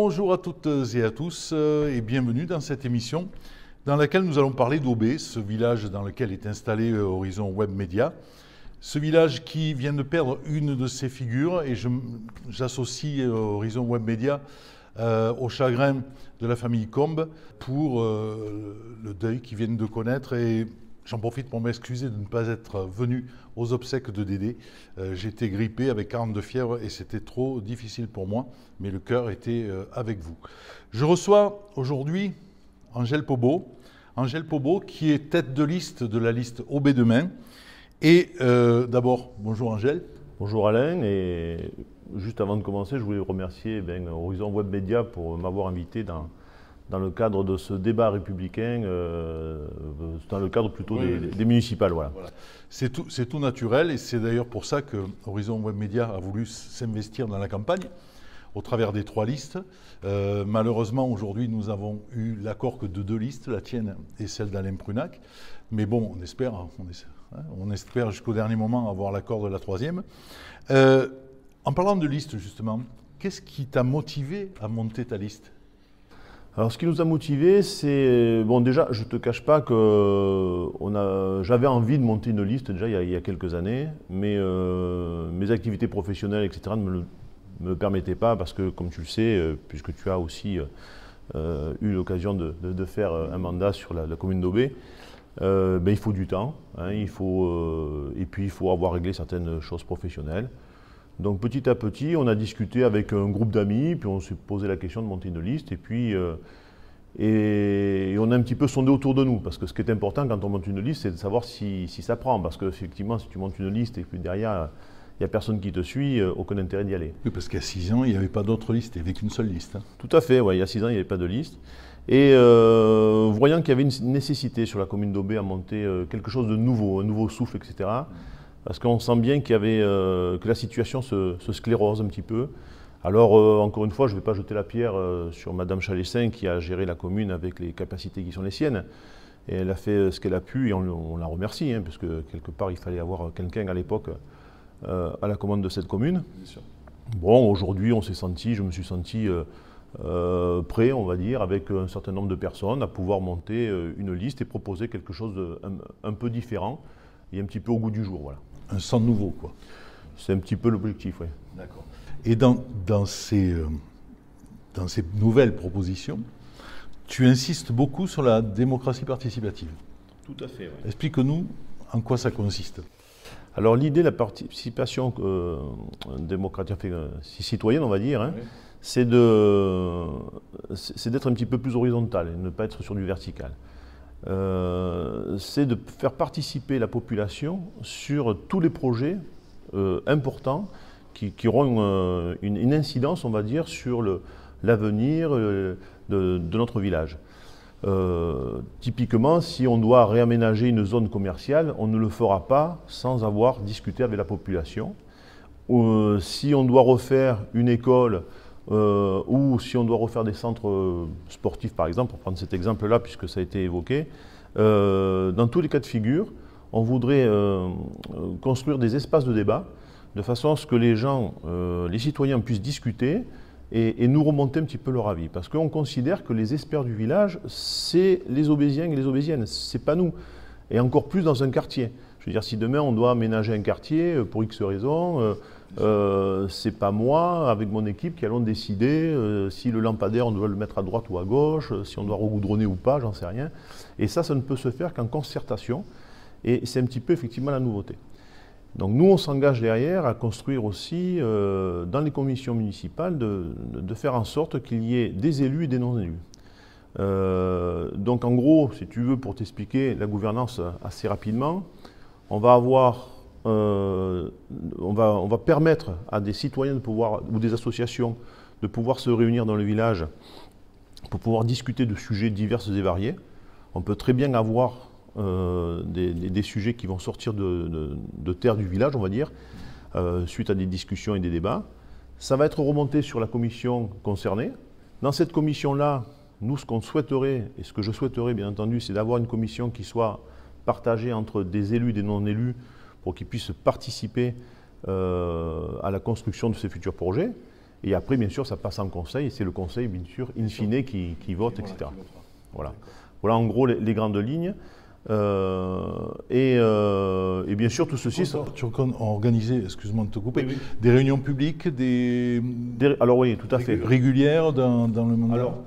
Bonjour à toutes et à tous et bienvenue dans cette émission dans laquelle nous allons parler d'Aubé, ce village dans lequel est installé Horizon Web Média. Ce village qui vient de perdre une de ses figures et j'associe Horizon Web Média au chagrin de la famille Combe pour le deuil qu'ils viennent de connaître et j'en profite pour m'excuser de ne pas être venu aux obsèques de Dédé. J'étais grippé avec 42 fièvres et c'était trop difficile pour moi, mais le cœur était avec vous. Je reçois aujourd'hui Angèle Pobot. Angèle Pobot qui est tête de liste de la liste Aubé Demain. Et d'abord, bonjour Angèle. Bonjour Alain, et juste avant de commencer, je voulais remercier Horizon Web Média pour m'avoir invité dans le cadre de ce débat républicain, dans le cadre plutôt des municipales. Voilà. C'est tout naturel et c'est d'ailleurs pour ça que Horizon Web Média a voulu s'investir dans la campagne au travers des 3 listes. Malheureusement, aujourd'hui, nous avons eu l'accord que de 2 listes, la tienne et celle d'Alain Prunac. Mais bon, on espère jusqu'au dernier moment avoir l'accord de la 3e. En parlant de liste, justement, qu'est-ce qui t'a motivé à monter ta liste ? Alors, ce qui nous a motivés, c'est... Bon, déjà, je ne te cache pas que j'avais envie de monter une liste, déjà, il y a quelques années, mais mes activités professionnelles, etc., ne me permettaient pas, parce que, comme tu le sais, puisque tu as aussi eu l'occasion de faire un mandat sur la commune d'Aubé, il faut du temps, hein, et puis il faut avoir réglé certaines choses professionnelles. Donc petit à petit, on a discuté avec un groupe d'amis, puis on s'est posé la question de monter une liste, et puis et on a un petit peu sondé autour de nous, parce que ce qui est important quand on monte une liste, c'est de savoir si ça prend, parce qu'effectivement, si tu montes une liste et puis derrière, il n'y a personne qui te suit, aucun intérêt d'y aller. Oui, parce qu'il y a 6 ans, il n'y avait pas d'autre liste, il n'y avait qu'une seule liste. Hein. Tout à fait, ouais, il y a 6 ans, il n'y avait pas de liste. Et voyant qu'il y avait une nécessité sur la commune d'Aubé à monter quelque chose de nouveau, un nouveau souffle, etc., parce qu'on sent bien qu'il y avait, que la situation se sclérose un petit peu. Alors, encore une fois, je ne vais pas jeter la pierre sur Madame Chalessin qui a géré la commune avec les capacités qui sont les siennes. Et elle a fait ce qu'elle a pu et on la remercie, hein, parce que quelque part, il fallait avoir quelqu'un à l'époque à la commande de cette commune. Bien sûr. Bon, aujourd'hui, je me suis senti prêt, on va dire, avec un certain nombre de personnes à pouvoir monter une liste et proposer quelque chose un peu différent et un petit peu au goût du jour. Voilà. Un sang nouveau, quoi. C'est un petit peu l'objectif, oui. D'accord. Et dans ces nouvelles propositions, tu insistes beaucoup sur la démocratie participative. Tout à fait, oui. Explique-nous en quoi ça consiste. Alors l'idée de la participation démocratique, citoyenne, on va dire, hein, oui, c'est d'être un petit peu plus horizontal et ne pas être sur du vertical. C'est de faire participer la population sur tous les projets importants qui auront une incidence, on va dire, sur l'avenir de notre village. Typiquement, si on doit réaménager une zone commerciale, on ne le fera pas sans avoir discuté avec la population. Si on doit refaire une école ou si on doit refaire des centres sportifs, par exemple, pour prendre cet exemple-là, puisque ça a été évoqué, dans tous les cas de figure, on voudrait construire des espaces de débat de façon à ce que les gens, les citoyens puissent discuter et nous remonter un petit peu leur avis. Parce qu'on considère que les experts du village, c'est les Aubésiens et les Aubésiennes, c'est pas nous. Et encore plus dans un quartier. Je veux dire, si demain on doit aménager un quartier pour X raisons, c'est pas moi, avec mon équipe, qui allons décider si le lampadaire, on doit le mettre à droite ou à gauche, si on doit regoudronner ou pas, j'en sais rien. Et ça ne peut se faire qu'en concertation. Et c'est un petit peu effectivement la nouveauté. Donc nous, on s'engage derrière à construire aussi, dans les commissions municipales, de faire en sorte qu'il y ait des élus et des non-élus. Donc en gros, si tu veux, pour t'expliquer la gouvernance assez rapidement, on va permettre à des citoyens de pouvoir, ou des associations de pouvoir se réunir dans le village pour pouvoir discuter de sujets divers et variés. On peut très bien avoir des sujets qui vont sortir de terre du village, on va dire, suite à des discussions et des débats. Ça va être remonté sur la commission concernée. Dans cette commission-là, nous, ce qu'on souhaiterait, et ce que je souhaiterais, bien entendu, c'est d'avoir une commission qui soit partagée entre des élus et des non-élus pour qu'ils puissent participer à la construction de ces futurs projets. Et après, bien sûr, ça passe en conseil, et c'est le conseil, bien sûr, in fine, qui vote, etc. Voilà. Voilà en gros les grandes lignes. Et bien sûr, tout ceci... Tu organisé, excuse-moi de te couper, des réunions publiques, alors oui, tout à fait. Régulières dans le monde. Alors,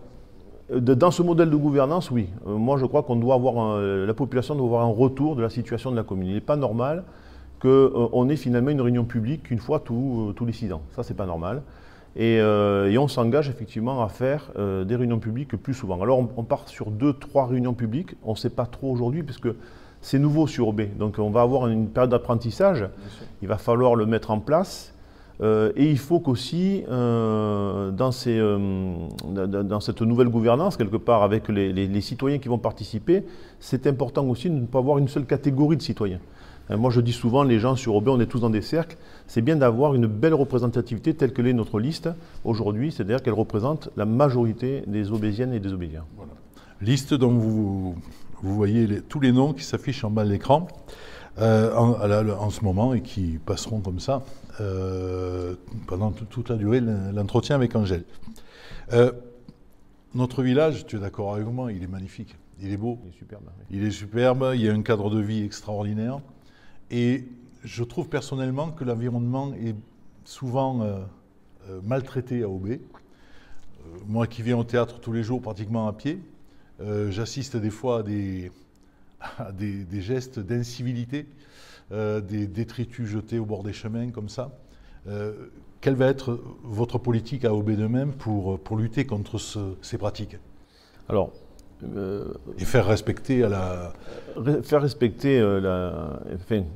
dans ce modèle de gouvernance, oui. Moi, je crois qu'on doit avoir la population doit avoir un retour de la situation de la commune. Il n'est pas normal qu'on ait finalement une réunion publique une fois tous les 6 ans. Ça, c'est pas normal. Et on s'engage effectivement à faire des réunions publiques plus souvent. Alors on part sur 2-3 réunions publiques, on ne sait pas trop aujourd'hui parce que c'est nouveau sur OB. Donc on va avoir une période d'apprentissage, il va falloir le mettre en place. Et il faut qu'aussi, dans cette nouvelle gouvernance, quelque part avec les citoyens qui vont participer, c'est important aussi de ne pas avoir une seule catégorie de citoyens. Moi, je dis souvent, les gens sur OB, on est tous dans des cercles. C'est bien d'avoir une belle représentativité telle que l'est notre liste aujourd'hui, c'est-à-dire qu'elle représente la majorité des Obésiennes et des Obésiens. Voilà. Liste dont vous voyez tous les noms qui s'affichent en bas de l'écran en ce moment et qui passeront comme ça pendant toute la durée de l'entretien avec Angèle. Notre village, tu es d'accord avec moi, il est magnifique, il est beau. Il est superbe. Oui. Il est superbe, il y a un cadre de vie extraordinaire. Et je trouve personnellement que l'environnement est souvent maltraité à OB. Moi qui viens au théâtre tous les jours pratiquement à pied, j'assiste des fois à des gestes d'incivilité, des détritus jetés au bord des chemins comme ça. Quelle va être votre politique à OB de même pour lutter contre ces pratiques? Alors, et faire respecter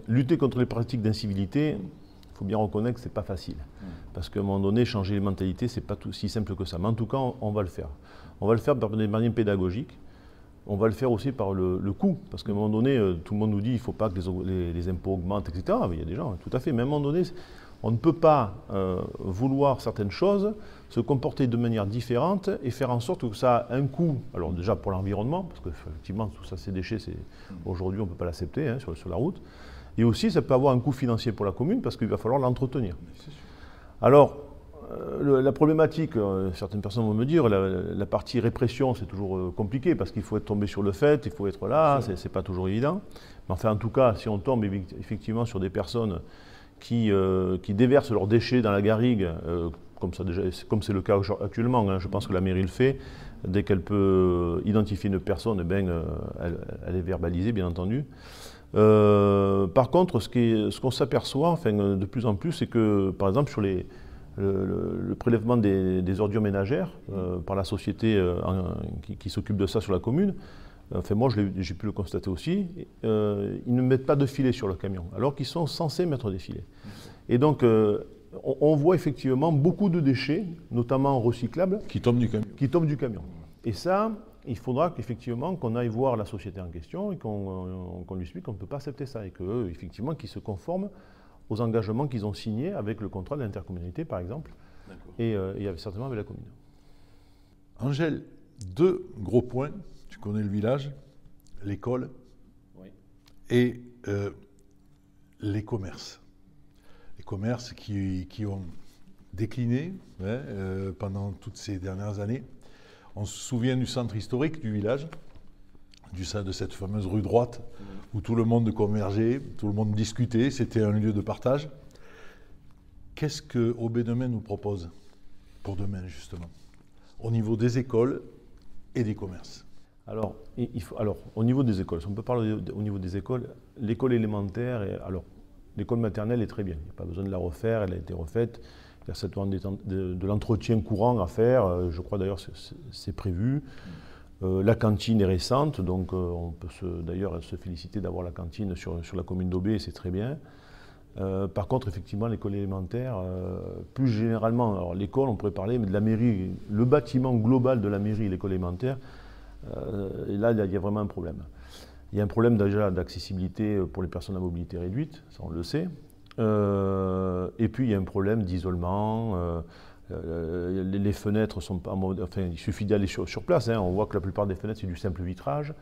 lutter contre les pratiques d'incivilité, il faut bien reconnaître que ce n'est pas facile. Parce qu'à un moment donné, changer les mentalités, ce n'est pas si simple que ça. Mais en tout cas, on va le faire. On va le faire par des manières pédagogiques. On va le faire aussi par le coût. Parce qu'à un moment donné, tout le monde nous dit qu'il ne faut pas que les impôts augmentent, etc. Mais il y a des gens, tout à fait. Mais à un moment donné, on ne peut pas vouloir certaines choses, se comporter de manière différente et faire en sorte que ça a un coût. Alors déjà pour l'environnement, parce qu'effectivement tout ça, ces déchets, aujourd'hui on ne peut pas l'accepter sur la route. Et aussi ça peut avoir un coût financier pour la commune parce qu'il va falloir l'entretenir. Alors la problématique, certaines personnes vont me dire, la partie répression c'est toujours compliqué parce qu'il faut être tombé sur le fait, il faut être là, c'est pas toujours évident. Mais enfin en tout cas, si on tombe effectivement sur des personnes qui déversent leurs déchets dans la garrigue, comme c'est le cas actuellement, je pense que la mairie le fait, dès qu'elle peut identifier une personne, elle est verbalisée, bien entendu. Par contre, ce qu'on s'aperçoit de plus en plus, c'est que, par exemple, sur le prélèvement des ordures ménagères par la société qui s'occupe de ça sur la commune, moi j'ai pu le constater aussi, ils ne mettent pas de filets sur le camion, alors qu'ils sont censés mettre des filets. Et donc, on voit effectivement beaucoup de déchets, notamment recyclables, qui tombent du camion. Et ça, il faudra qu'effectivement qu'on aille voir la société en question et qu'on lui explique qu'on ne peut pas accepter ça et qu'eux, effectivement, qu'ils se conforment aux engagements qu'ils ont signés avec le contrat de l'intercommunalité, par exemple, et certainement avec la commune. Angèle, 2 gros points. Tu connais le village, l'école et les commerces. Les commerces qui ont décliné pendant toutes ces dernières années. On se souvient du centre historique du village, de cette fameuse rue droite où tout le monde convergeait, tout le monde discutait, c'était un lieu de partage. Qu'est-ce que OB Demain nous propose pour demain, justement, au niveau des écoles et des commerces? Alors, au niveau des écoles, si on peut parler au niveau des écoles, l'école élémentaire, l'école maternelle est très bien. Il n'y a pas besoin de la refaire, elle a été refaite. Il y a certainement de l'entretien courant à faire, je crois d'ailleurs c'est prévu. La cantine est récente, donc on peut d'ailleurs se féliciter d'avoir la cantine sur la commune d'Aubé, c'est très bien. Par contre, effectivement, l'école élémentaire, plus généralement, alors l'école, on pourrait parler, mais de la mairie, le bâtiment global de la mairie, l'école élémentaire, et là, il y a vraiment un problème. Il y a un problème déjà d'accessibilité pour les personnes à mobilité réduite, ça on le sait. Et puis il y a un problème d'isolement. Les fenêtres sont pas... Enfin, il suffit d'aller sur place. On voit que la plupart des fenêtres, c'est du simple vitrage.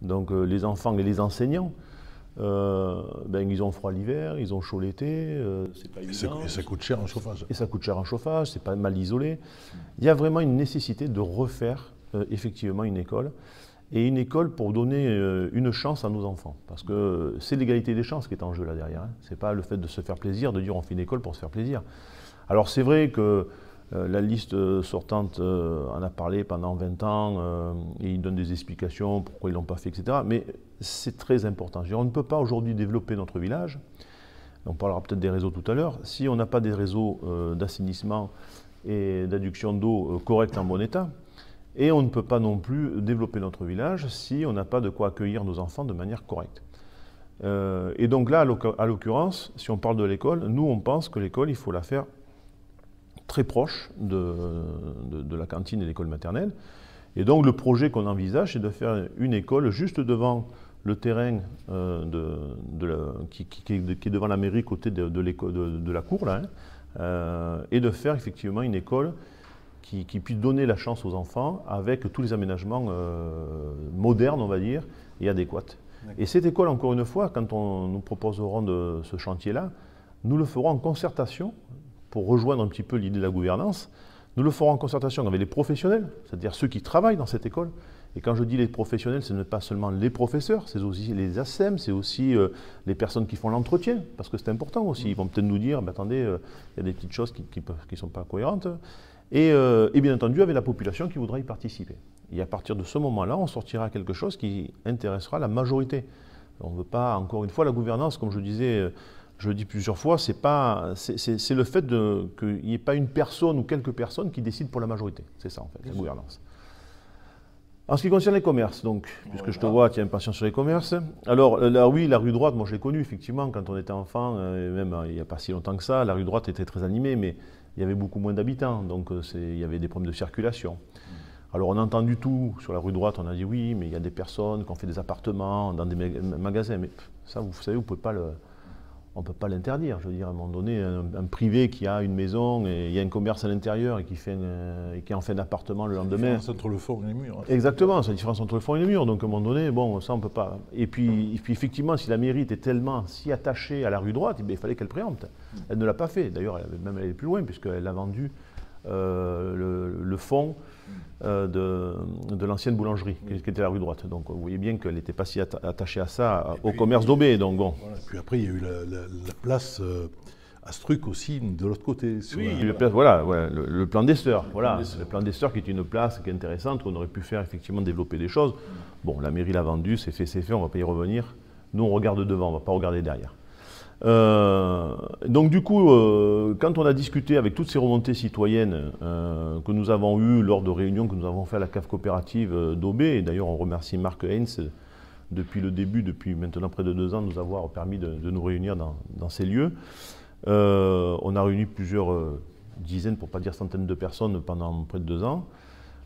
Donc les enfants et les enseignants ils ont froid l'hiver, ils ont chaud l'été, c'est pas évident. Et ça coûte cher en chauffage. Et ça coûte cher en chauffage, c'est pas mal isolé. Il y a vraiment une nécessité de refaire effectivement une école. Et une école pour donner une chance à nos enfants. Parce que c'est l'égalité des chances qui est en jeu là derrière. Ce n'est pas le fait de se faire plaisir, de dire on fait une école pour se faire plaisir. Alors c'est vrai que la liste sortante en a parlé pendant 20 ans, et il donne des explications pourquoi ils ne l'ont pas fait, etc. Mais c'est très important. On ne peut pas aujourd'hui développer notre village, on parlera peut-être des réseaux tout à l'heure, si on n'a pas des réseaux d'assainissement et d'adduction d'eau corrects en bon état. Et on ne peut pas non plus développer notre village si on n'a pas de quoi accueillir nos enfants de manière correcte. Et donc là, à l'occurrence, si on parle de l'école, nous on pense que l'école, il faut la faire très proche de la cantine et de l'école maternelle. Et donc le projet qu'on envisage, c'est de faire une école juste devant le terrain qui est devant la mairie, côté de la cour, là, et de faire effectivement une école qui puisse donner la chance aux enfants avec tous les aménagements modernes, on va dire, et adéquats. Et cette école, encore une fois, quand nous proposerons de ce chantier-là, nous le ferons en concertation, pour rejoindre un petit peu l'idée de la gouvernance, nous le ferons en concertation avec les professionnels, c'est-à-dire ceux qui travaillent dans cette école. Et quand je dis les professionnels, ce n'est pas seulement les professeurs, c'est aussi les ASEM, c'est aussi les personnes qui font l'entretien, parce que c'est important aussi. Ils vont peut-être nous dire, attendez, il y a des petites choses qui ne sont pas cohérentes. Et bien entendu, avec la population qui voudra y participer. Et à partir de ce moment-là, on sortira quelque chose qui intéressera la majorité. On ne veut pas, encore une fois, la gouvernance, comme je disais, je le dis plusieurs fois, c'est le fait qu'il n'y ait pas une personne ou quelques personnes qui décident pour la majorité. C'est ça, en fait, la gouvernance. En ce qui concerne les commerces, donc, puisque je te vois, tu as impatience sur les commerces. Alors, oui, la rue droite, moi je l'ai connue, effectivement, quand on était enfant, et même il n'y a pas si longtemps que ça, la rue droite était très animée, mais il y avait beaucoup moins d'habitants, donc il y avait des problèmes de circulation. Alors on a entendu tout sur la rue droite, on a dit oui, mais il y a des personnes qui ont fait des appartements dans des magasins, mais ça, vous savez, on ne peut pas l'interdire. Je veux dire, à un moment donné, un privé qui a une maison et il y a un commerce à l'intérieur et qui en fait un appartement le lendemain. La différence entre le fond et les murs. Exactement, c'est la différence entre le fond et les murs. Donc à un moment donné, bon, ça on ne peut pas. Et puis effectivement, si la mairie était tellement si attachée à la rue droite, il fallait qu'elle préempte. Elle ne l'a pas fait. D'ailleurs, elle est plus loin puisqu'elle a vendu le fond de l'ancienne boulangerie qui était la rue droite. Donc vous voyez bien qu'elle n'était pas si attachée à ça, au commerce d'Aubé. Donc bon. Voilà. Puis après, il y a eu la place Astruc aussi de l'autre côté. Oui, le plan des Sœurs. Voilà, le plan des Sœurs qui est une place qui est intéressante, où on aurait pu faire effectivement développer des choses. Bon, la mairie l'a vendu, c'est fait, on ne va pas y revenir. Nous, on regarde devant, on ne va pas regarder derrière. Donc du coup, quand on a discuté avec toutes ces remontées citoyennes que nous avons eues lors de réunions que nous avons fait à la cave coopérative d'Aubé, et d'ailleurs on remercie Marc Heinz depuis le début, depuis maintenant près de 2 ans, de nous avoir permis de nous réunir dans ces lieux. On a réuni plusieurs dizaines, pour ne pas dire centaines de personnes pendant près de 2 ans.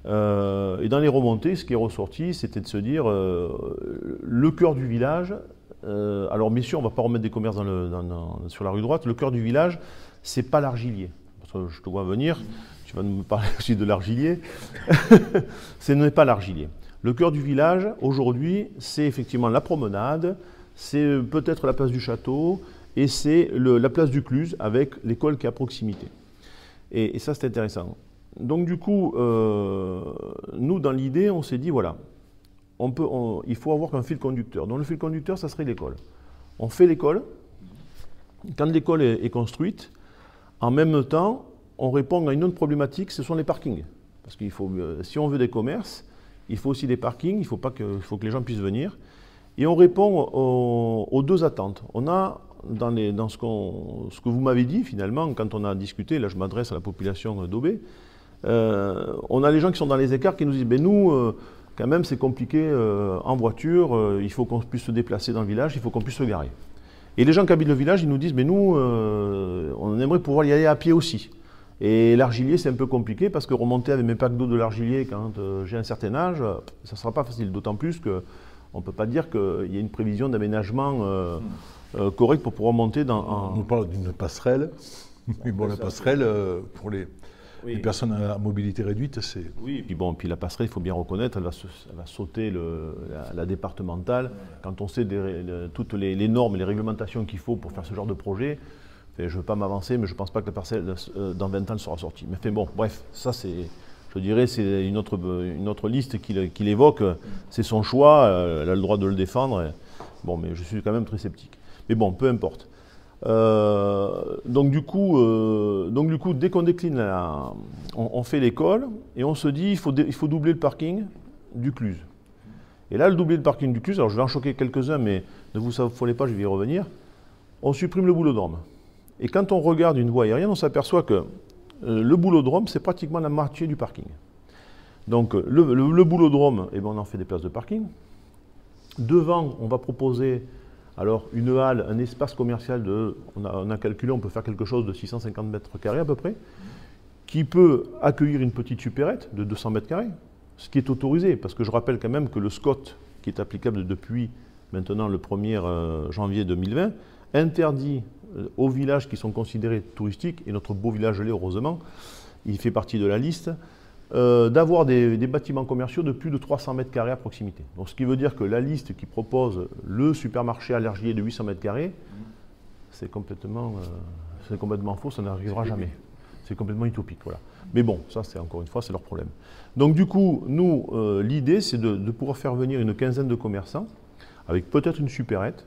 Et dans les remontées, ce qui est ressorti, c'était de se dire le cœur du village. Alors messieurs, on ne va pas remettre des commerces sur la rue droite. Le cœur du village, c'est pas l'Argilier. Parce que je te vois venir, tu vas nous parler aussi de l'Argilier. Ce n'est pas l'Argilier. Le cœur du village, aujourd'hui, c'est effectivement la promenade, c'est peut-être la place du château, et c'est la place du Cluse avec l'école qui est à proximité. Et ça, c'est intéressant. Donc du coup, nous, dans l'idée, on s'est dit, voilà, il faut avoir un fil conducteur. Donc le fil conducteur, ça serait l'école. On fait l'école. Quand l'école est construite, en même temps, on répond à une autre problématique, ce sont les parkings. Parce qu'il faut, si on veut des commerces, il faut aussi des parkings, il faut que les gens puissent venir. Et on répond aux 2 attentes. On a, dans ce que vous m'avez dit finalement, quand on a discuté, là je m'adresse à la population d'Aubé, on a les gens qui sont dans les écarts qui nous disent, ben nous, quand même, c'est compliqué en voiture, il faut qu'on puisse se déplacer dans le village, il faut qu'on puisse se garer. Et les gens qui habitent le village, ils nous disent, mais nous, on aimerait pouvoir y aller à pied aussi. Et l'Argilier, c'est un peu compliqué parce que remonter avec mes packs d'eau de l'Argilier quand j'ai un certain âge, ça ne sera pas facile. D'autant plus qu'on ne peut pas dire qu'il y a une prévision d'aménagement correct pour pouvoir monter dans... On parle d'une passerelle. Mais bon, la passerelle, les personnes à mobilité réduite, c'est... Oui, et puis bon, puis la passerelle, il faut bien reconnaître, elle va sauter la départementale. Quand on sait toutes les normes et les réglementations qu'il faut pour faire ce genre de projet, je ne veux pas m'avancer, mais je ne pense pas que la passerelle, dans 20 ans, sera sortie. Mais bon, bref, ça c'est... Je dirais c'est une autre liste qu'il évoque, c'est son choix, elle a le droit de le défendre. Bon, mais je suis quand même très sceptique. Mais bon, peu importe. Donc du coup, dès qu'on décline, on fait l'école et on se dit il faut doubler le parking du Cluse. Et là, le doubler le parking du Cluse, alors je vais en choquer quelques-uns, mais ne vous affolez pas, je vais y revenir. On supprime le boulodrome. Et quand on regarde une voie aérienne, on s'aperçoit que le boulodrome, c'est pratiquement la moitié du parking. Donc le boulodrome, eh ben, on en fait des places de parking. Devant, on va proposer alors une halle, un espace commercial on a calculé, on peut faire quelque chose de 650 mètres carrés à peu près, qui peut accueillir une petite supérette de 200 mètres carrés, ce qui est autorisé, parce que je rappelle quand même que le SCOT, qui est applicable depuis maintenant le 1er janvier 2020, interdit aux villages qui sont considérés touristiques, et notre beau village l'est heureusement, il fait partie de la liste, d'avoir des bâtiments commerciaux de plus de 300 mètres carrés à proximité. Donc, ce qui veut dire que la liste qui propose le supermarché allergier de 800 mètres carrés, c'est complètement faux, ça n'arrivera jamais. C'est complètement utopique, voilà. Mais bon, ça, c'est encore une fois, c'est leur problème. Donc du coup, nous, l'idée, c'est de pouvoir faire venir une quinzaine de commerçants, avec peut-être une supérette.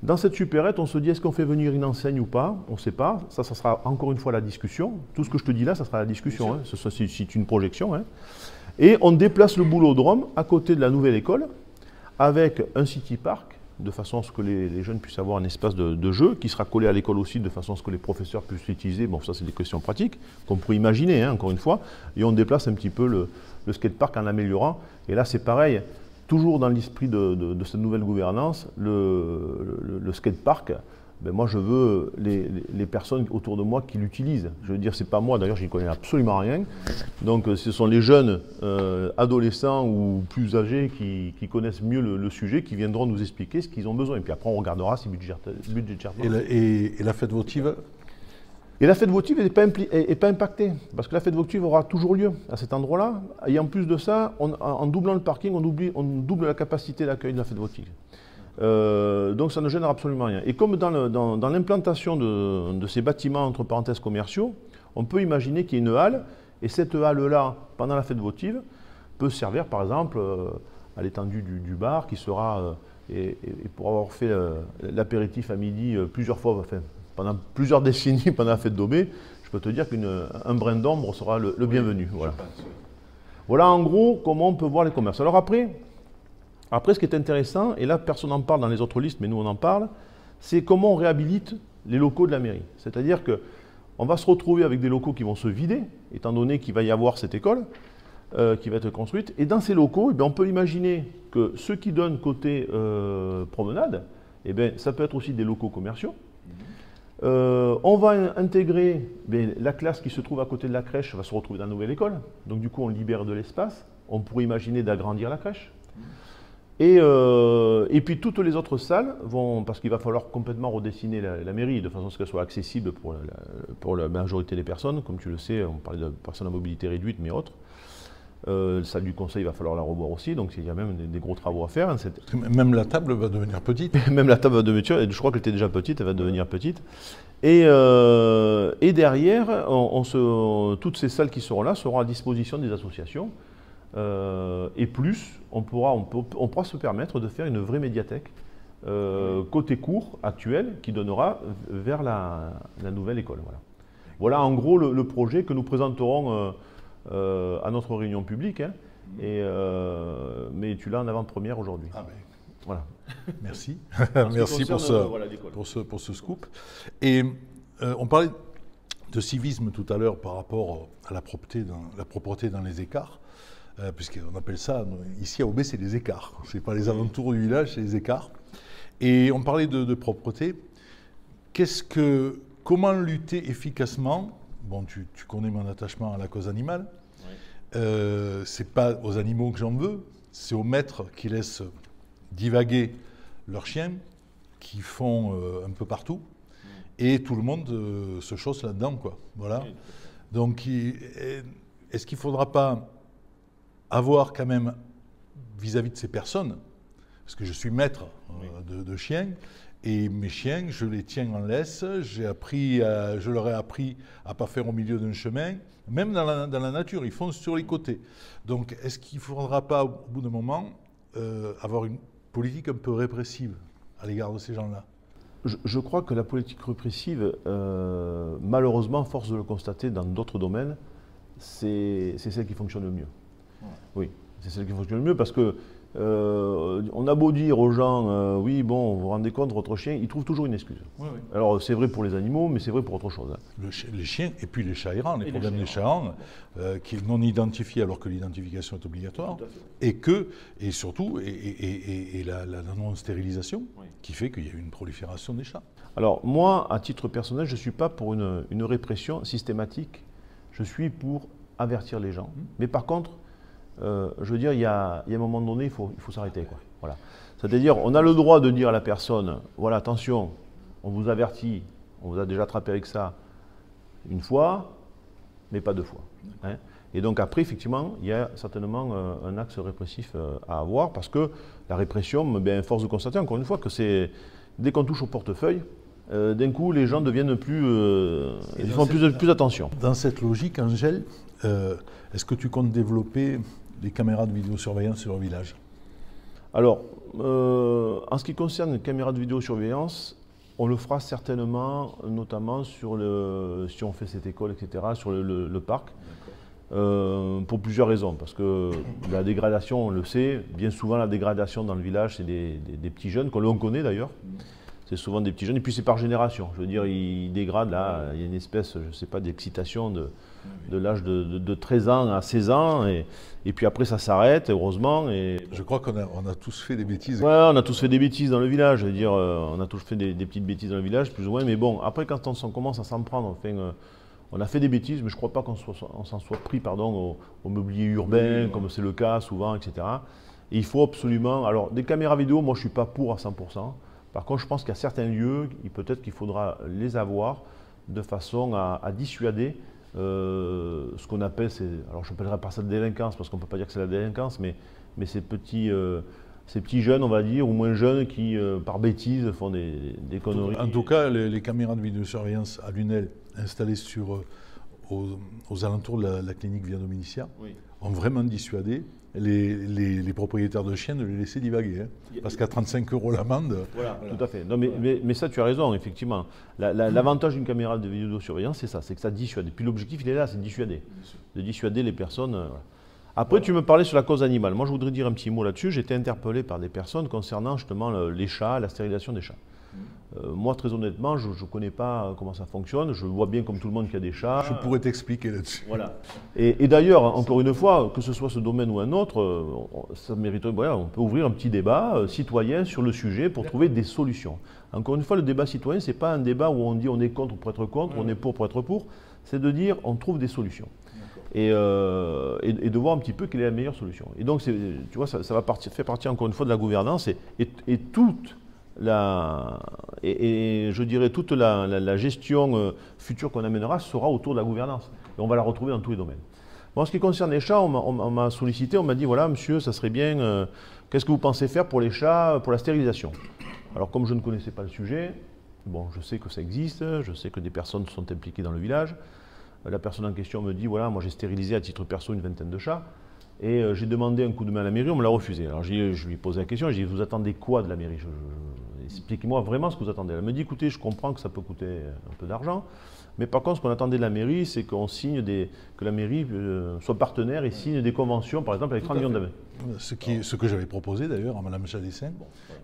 Dans cette supérette, on se dit, est-ce qu'on fait venir une enseigne ou pas? On ne sait pas. Ça sera encore une fois la discussion. Tout ce que je te dis là, ça sera la discussion. Hein. C'est une projection. Hein. Et on déplace le boulodrome à côté de la nouvelle école, avec un city park, de façon à ce que les jeunes puissent avoir un espace de jeu, qui sera collé à l'école aussi, de façon à ce que les professeurs puissent l'utiliser. Bon, ça, c'est des questions pratiques, qu'on pourrait imaginer, hein, encore une fois. Et on déplace un petit peu le skatepark en l'améliorant. Et là, c'est pareil. Toujours dans l'esprit de cette nouvelle gouvernance, le skatepark, ben moi je veux les personnes autour de moi qui l'utilisent. Je veux dire, c'est pas moi, d'ailleurs je n'y connais absolument rien. Donc ce sont les jeunes adolescents ou plus âgés qui connaissent mieux le sujet, qui viendront nous expliquer ce qu'ils ont besoin. Et puis après on regardera si budgétairement. Et la fête votive? Et la fête votive n'est pas impactée, parce que la fête votive aura toujours lieu à cet endroit-là. Et en plus de ça, en doublant le parking, on double la capacité d'accueil de la fête votive. Donc ça ne gênera absolument rien. Et comme dans l'implantation de ces bâtiments, entre parenthèses, commerciaux, on peut imaginer qu'il y ait une halle, et cette halle-là, pendant la fête votive, peut servir par exemple à l'étendue du bar, qui sera, et pour avoir fait l'apéritif à midi plusieurs fois, enfin, pendant plusieurs décennies, pendant la fête d'Aubé, je peux te dire qu'un brin d'ombre sera le bienvenu. Voilà. Voilà en gros comment on peut voir les commerces. Alors après, ce qui est intéressant, et là personne n'en parle dans les autres listes, mais nous on en parle, c'est comment on réhabilite les locaux de la mairie. C'est-à-dire qu'on va se retrouver avec des locaux qui vont se vider, étant donné qu'il va y avoir cette école qui va être construite. Et dans ces locaux, eh bien, on peut imaginer que ceux qui donnent côté promenade, eh bien, ça peut être aussi des locaux commerciaux. On va intégrer la classe qui se trouve à côté de la crèche, va se retrouver dans la nouvelle école. Donc du coup, on libère de l'espace. On pourrait imaginer d'agrandir la crèche. Et puis toutes les autres salles vont, parce qu'il va falloir complètement redessiner la mairie de façon à ce qu'elle soit accessible pour la majorité des personnes. Comme tu le sais, on parlait de personnes à mobilité réduite, mais autres. La salle du conseil, il va falloir la revoir aussi, donc il y a même des gros travaux à faire. Même la table va devenir petite. Même la table va devenir petite, je crois qu'elle était déjà petite, elle va devenir petite. Et derrière, toutes ces salles qui seront là seront à disposition des associations. Et plus, on pourra se permettre de faire une vraie médiathèque côté cours actuel qui donnera vers la nouvelle école. Voilà en gros le projet que nous présenterons à notre réunion publique, hein, mais tu l'as en avant-première aujourd'hui. Ah ben. Voilà. Merci. Merci pour ce scoop. Et on parlait de civisme tout à l'heure par rapport à la propreté dans les écarts, puisqu'on appelle ça, ici à Aubé, c'est les écarts. Ce n'est pas les alentours du village, c'est les écarts. Et on parlait de propreté. Comment lutter efficacement? Bon, tu connais mon attachement à la cause animale. Oui. C'est pas aux animaux que j'en veux, c'est aux maîtres qui laissent divaguer leurs chiens, qui font un peu partout, et tout le monde se chausse là-dedans, quoi. Voilà. Donc, est-ce qu'il ne faudra pas avoir quand même, vis-à-vis de ces personnes, parce que je suis maître de chiens, et mes chiens, je les tiens en laisse, je leur ai appris à ne pas faire au milieu d'un chemin, même dans la nature, ils foncent sur les côtés. Donc, est-ce qu'il ne faudra pas, au bout d'un moment, avoir une politique un peu répressive à l'égard de ces gens-là? Je crois que la politique répressive, malheureusement, force de le constater dans d'autres domaines, c'est celle qui fonctionne le mieux. Ouais. Oui, c'est celle qui fonctionne le mieux parce que on a beau dire aux gens, oui, bon, vous vous rendez compte, votre chien, il trouve toujours une excuse. Oui, oui. Alors c'est vrai pour les animaux, mais c'est vrai pour autre chose. Hein. Les chiens et puis les chats errants, les problèmes des chats errants, qui est non identifié alors que l'identification est obligatoire, et surtout la non-stérilisation, oui, qui fait qu'il y a une prolifération des chats. Alors moi, à titre personnel, je ne suis pas pour une répression systématique, je suis pour avertir les gens. Mais par contre, je veux dire, il y a un moment donné, il faut s'arrêter. Voilà. C'est-à-dire, on a le droit de dire à la personne, voilà, attention, on vous avertit, on vous a déjà attrapé avec ça une fois, mais pas deux fois. Hein. Et donc après, effectivement, il y a certainement un axe répressif à avoir, parce que la répression, bien, force de constater, encore une fois, que c'est dès qu'on touche au portefeuille, d'un coup, les gens deviennent ils font plus attention. Dans cette logique, Angèle, est-ce que tu comptes développer des caméras de vidéosurveillance sur le village? Alors, en ce qui concerne les caméras de vidéosurveillance, on le fera certainement, notamment si on fait cette école, etc., sur le parc, pour plusieurs raisons. Parce que la dégradation, on le sait, bien souvent la dégradation dans le village, c'est des petits jeunes, que l'on connaît d'ailleurs. C'est souvent des petits jeunes, et puis c'est par génération. Je veux dire, ils dégradent, là, il y a une espèce, je ne sais pas, d'excitation de l'âge de 13 ans à 16 ans, et puis après ça s'arrête, heureusement. Et... Je crois qu'on a tous fait des bêtises. Ouais, on a tous fait des bêtises dans le village, je veux dire, on a tous fait des petites bêtises dans le village, plus ou moins, mais bon, après quand on commence à s'en prendre, enfin, on a fait des bêtises, mais je ne crois pas qu'on s'en soit pris, pardon, au mobilier urbain, oui, comme c'est le cas souvent, etc. Et il faut absolument, alors des caméras vidéo, moi je ne suis pas pour à 100%. Par contre, je pense qu'à certains lieux, peut-être qu'il faudra les avoir de façon à dissuader ce qu'on appelle, alors je n'appellerai pas ça de délinquance, parce qu'on ne peut pas dire que c'est la délinquance, mais ces petits jeunes, on va dire, ou moins jeunes, qui, par bêtise, font des conneries. En tout cas, les caméras de vidéosurveillance à Lunel, installées aux alentours de la clinique Via Dominicia, oui, ont vraiment dissuadé les propriétaires de chiens de les laisser divaguer. Hein, parce qu'à 35 € l'amende... Voilà, tout à fait. Non, mais ça, tu as raison, effectivement. L'avantage d'une caméra de vidéosurveillance, c'est ça, c'est que ça dissuade. Et puis l'objectif, il est là, c'est de dissuader. De dissuader les personnes. Voilà. Après, tu me parlais sur la cause animale. Moi, je voudrais dire un petit mot là-dessus. J'ai été interpellé par des personnes concernant justement les chats, la stérilisation des chats. Moi, très honnêtement, je ne connais pas comment ça fonctionne. Je vois bien, comme tout le monde, qu'il y a des chats. Je pourrais t'expliquer là-dessus. Voilà. Et d'ailleurs, encore une fois, que ce soit ce domaine ou un autre, ça mériterait, voilà, on peut ouvrir un petit débat citoyen sur le sujet pour trouver des solutions. Encore une fois, le débat citoyen, ce n'est pas un débat où on dit on est contre pour être contre, on est pour être pour. C'est de dire on trouve des solutions. Et de voir un petit peu quelle est la meilleure solution. Et donc, tu vois, ça va faire partie encore une fois de la gouvernance et toute je dirais toute la gestion future qu'on amènera sera autour de la gouvernance. Et on va la retrouver dans tous les domaines. Bon, en ce qui concerne les chats, on m'a sollicité, on m'a dit, voilà, monsieur, ça serait bien, qu'est-ce que vous pensez faire pour les chats, pour la stérilisation? Alors, comme je ne connaissais pas le sujet, bon, je sais que ça existe, je sais que des personnes sont impliquées dans le village. La personne en question me dit, voilà, moi j'ai stérilisé à titre perso une vingtaine de chats, et j'ai demandé un coup de main à la mairie, on me l'a refusé. Alors je lui ai posé la question, je lui ai dit, vous attendez quoi de la mairie? Expliquez-moi vraiment ce que vous attendez. Elle me dit, écoutez, je comprends que ça peut coûter un peu d'argent, mais par contre, ce qu'on attendait de la mairie, c'est qu'on signe que la mairie soit partenaire et signe des conventions, par exemple, avec 30 millions d'euros. Ce que j'avais proposé d'ailleurs à Mme Chadessin,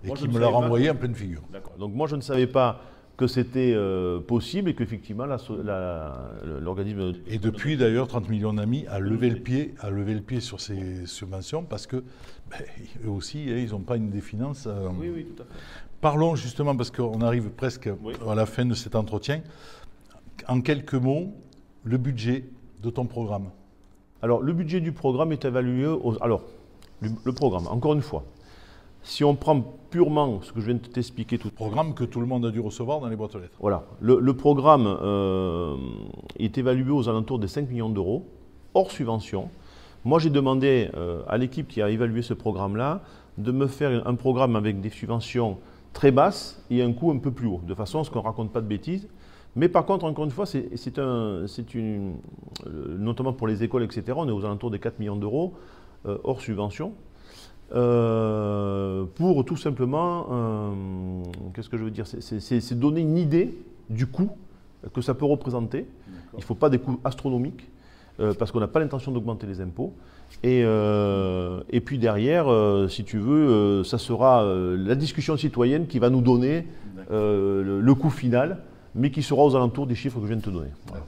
et qui me l'a renvoyé en pleine figure. Donc moi, je ne savais pas que c'était possible et qu'effectivement l'organisme... Et depuis d'ailleurs, 30 millions d'amis a levé le pied sur ces subventions parce que eux aussi, ils n'ont pas des finances... Oui, tout à fait. Parlons justement, parce qu'on arrive presque à la fin de cet entretien, en quelques mots, le budget de ton programme. Alors, le budget du programme est évalué... Alors, le programme, encore une fois, Si on prend purement ce que je viens de t'expliquer tout. Programme que tout le monde a dû recevoir dans les boîtes aux lettres. Voilà. Le programme est évalué aux alentours des 5 millions d'euros, hors subvention. Moi, j'ai demandé à l'équipe qui a évalué ce programme-là de me faire un programme avec des subventions très basses et un coût un peu plus haut, de façon à ce qu'on ne raconte pas de bêtises. Mais par contre, encore une fois, notamment pour les écoles, etc., on est aux alentours des 4 millions d'euros, hors subvention, pour tout simplement, qu'est-ce que je veux dire, c'est donner une idée du coût que ça peut représenter. Il ne faut pas des coûts astronomiques, parce qu'on n'a pas l'intention d'augmenter les impôts. Et puis derrière, si tu veux, ça sera la discussion citoyenne qui va nous donner le coût final, mais qui sera aux alentours des chiffres que je viens de te donner. Voilà.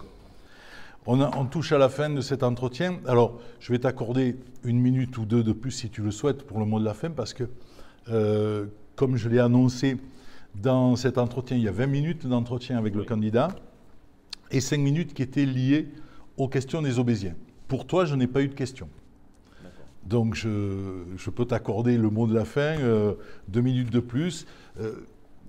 On touche à la fin de cet entretien. Alors, je vais t'accorder 1 minute ou 2 de plus si tu le souhaites pour le mot de la fin, parce que, comme je l'ai annoncé dans cet entretien, il y a 20 minutes d'entretien avec le candidat et 5 minutes qui étaient liées aux questions des Aubésiens. Pour toi, je n'ai pas eu de questions. Donc, je peux t'accorder le mot de la fin, 2 minutes de plus.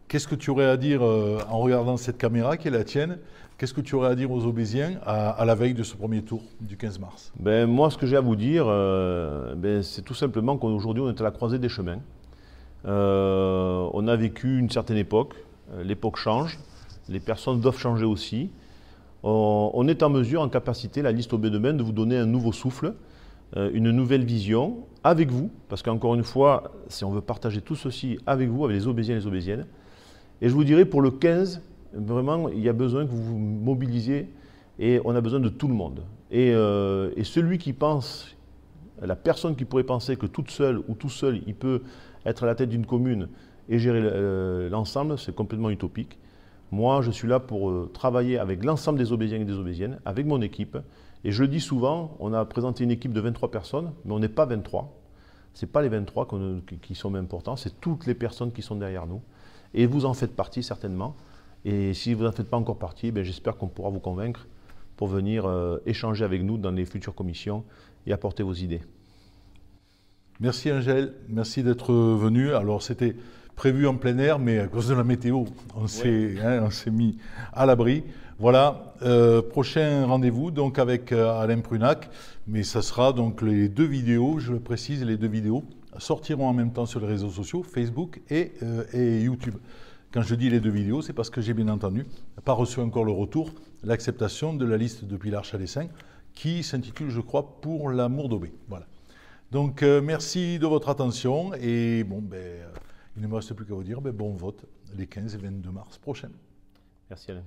Qu'est-ce que tu aurais à dire en regardant cette caméra qui est la tienne? Qu'est-ce que tu aurais à dire aux Aubésiens à la veille de ce premier tour du 15 mars? Moi, ce que j'ai à vous dire, c'est tout simplement qu'aujourd'hui, on est à la croisée des chemins. On a vécu une certaine époque. L'époque change. Les personnes doivent changer aussi. On est en mesure, en capacité, la liste Aubé-Demain, de vous donner un nouveau souffle, une nouvelle vision avec vous. Parce qu'encore une fois, si on veut partager tout ceci avec vous, avec les Aubésiens et les Aubésiennes. Et je vous dirais, pour le 15, vraiment, il y a besoin que vous vous mobilisiez et on a besoin de tout le monde. Et celui qui pense, la personne qui pourrait penser que toute seule ou tout seul, il peut être à la tête d'une commune et gérer l'ensemble, c'est complètement utopique. Moi, je suis là pour travailler avec l'ensemble des Aubésiens et des Aubésiennes, avec mon équipe. Et je le dis souvent, on a présenté une équipe de 23 personnes, mais on n'est pas 23. Ce n'est pas les 23 qui sont importants, c'est toutes les personnes qui sont derrière nous. Et vous en faites partie certainement. Et si vous n'en faites pas encore partie, j'espère qu'on pourra vous convaincre pour venir échanger avec nous dans les futures commissions et apporter vos idées. Merci Angèle, merci d'être venu. Alors c'était prévu en plein air, mais à cause de la météo, on s'est mis à l'abri. Voilà, prochain rendez-vous donc avec Alain Prunac, mais ça sera donc les 2 vidéos, je le précise, les 2 vidéos sortiront en même temps sur les réseaux sociaux, Facebook et YouTube. Quand je dis les 2 vidéos, c'est parce que j'ai bien entendu pas reçu encore le retour, l'acceptation de la liste de Pilar Chalessin qui s'intitule, je crois, Pour l'amour d'Aubé. Voilà. Donc merci de votre attention et il ne me reste plus qu'à vous dire bon vote les 15 et 22 mars prochains. Merci Alain.